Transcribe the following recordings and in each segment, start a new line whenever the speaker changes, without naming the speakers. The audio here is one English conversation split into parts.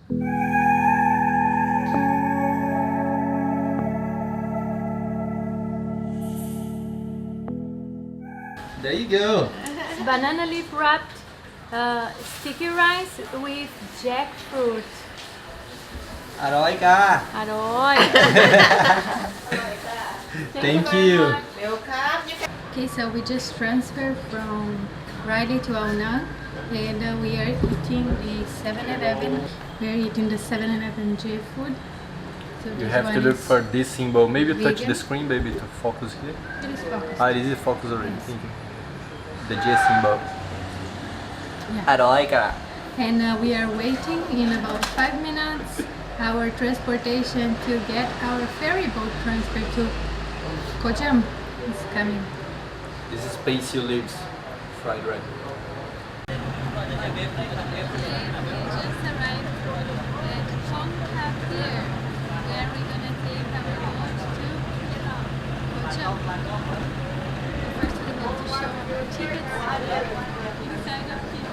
There you go.
Banana leaf wrapped sticky rice with jackfruit.
Aroika.
Aroy.
Thank you.
Okay, so we just transferred from Railay to Aonang, and we are eating the 7-Eleven. We are eating the 7-Eleven J food. So
You
this
have to
one
look
is
for this symbol. Maybe touch
vegan.
the screen, baby, to focus here.
It is focused.
Ah, this is focus already. Thank you. The J symbol.
Yeah.
Aroika.
And we are waiting in about 5 minutes. Our transportation to get our ferry boat transfer to Koh Jum is coming.
This is Paisley leaves fried right.
We just arrived at Koh Jum, where we're gonna take our boat to Koh Jum. First we need to show our tickets inside of here.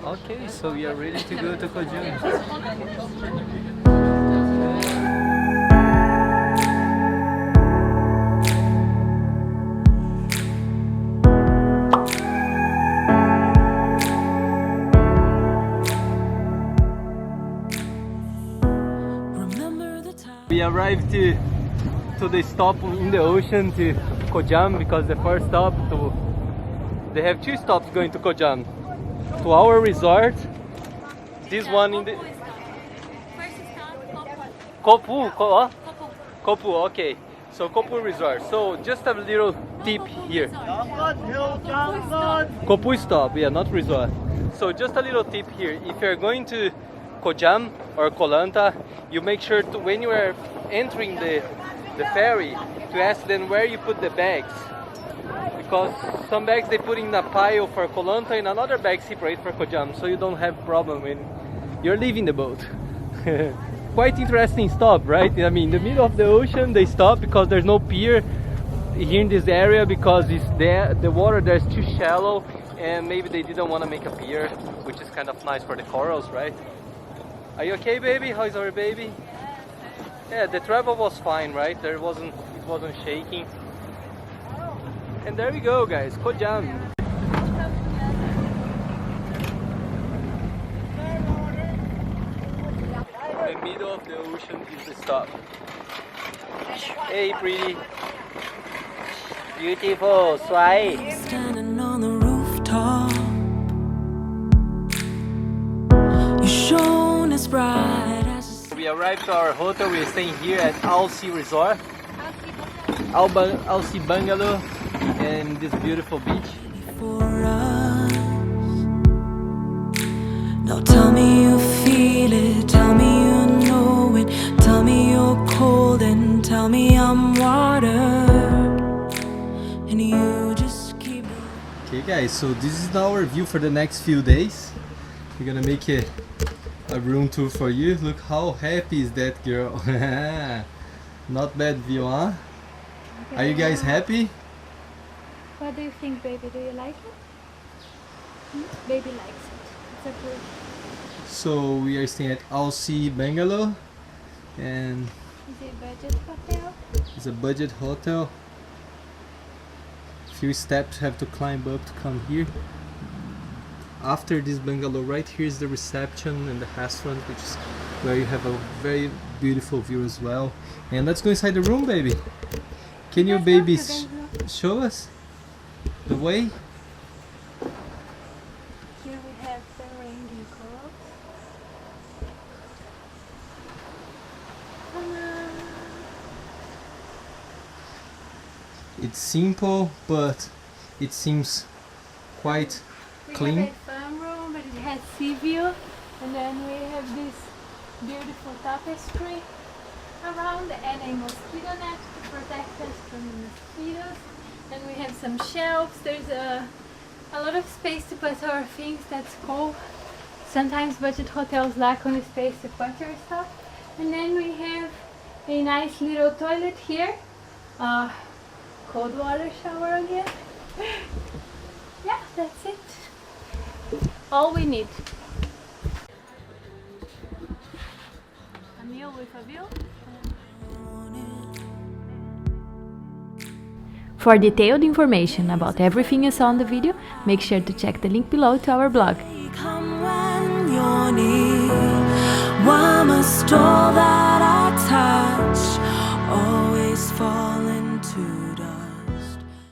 Okay, so we are ready to go to Koh Jum. We arrived to the stop in the ocean to Koh Jum because the first stop they have 2 stops going to Koh Jum. To our resort, this one in the Kopu, okay. So Kopu Resort. So just a little tip here. Kopu stop, yeah, not resort. So just a little tip here. If you're going to Koh Jum or Koh Lanta, you make sure to, when you are entering the ferry, to ask them where you put the bags. Because some bags they put in a pile for Koh Lanta and another bag separate for Koh Jum, so you don't have problem when you're leaving the boat. Quite interesting stop, right? I mean, in the middle of the ocean they stop because there's no pier here in this area because the water there is too shallow, and maybe they didn't want to make a pier, which is kind of nice for the corals, right? Are you okay, baby? How is our baby? Yeah, the travel was fine, right? It wasn't shaking. And there we go, guys, Koh Jum. The middle of the ocean is the stop. Hey, pretty. Beautiful, swai.
Standing on the rooftop, you shone as bright as
We arrived to our hotel. We're staying here at Alsi Resort, Alsi Bungalow, and this beautiful beach.
for us. Now tell me you feel it, tell me you know it, tell me you're cold and tell me I'm water, and you just keep.
Okay, guys, so this is our view for the next few days. We're gonna make a room tour for you. Look how happy is that girl. Not bad view, huh? Are you guys happy?
What do you think, baby? Do you like it? Baby likes it. It's a good.
So we are staying at Alsi Bungalow, and
Is it a budget hotel?
it's a budget hotel. Few steps have to climb up to come here. After this bungalow, right here is the reception and the restaurant, which is where you have a very beautiful view as well. And let's go inside the room, baby. Can you
Let's go
babies
to the room.
show us the way?
Here we have the reindeer corals.
It's simple, but it seems quite
We
clean.
have a farm room, but it has sea view, and then we have this beautiful tapestry around and a mosquito net to protect us from the mosquitoes. And we have some shelves. There's a lot of space to put our things. That's cool. Sometimes budget hotels lack on the space to put your stuff. And then we have a nice little toilet here. Cold water shower again. Yeah, that's it. all we need. A meal with a view. For detailed information about everything you saw in the video, make sure to check the link below to our blog.
Come when you're near. Why must all that I touch always fall?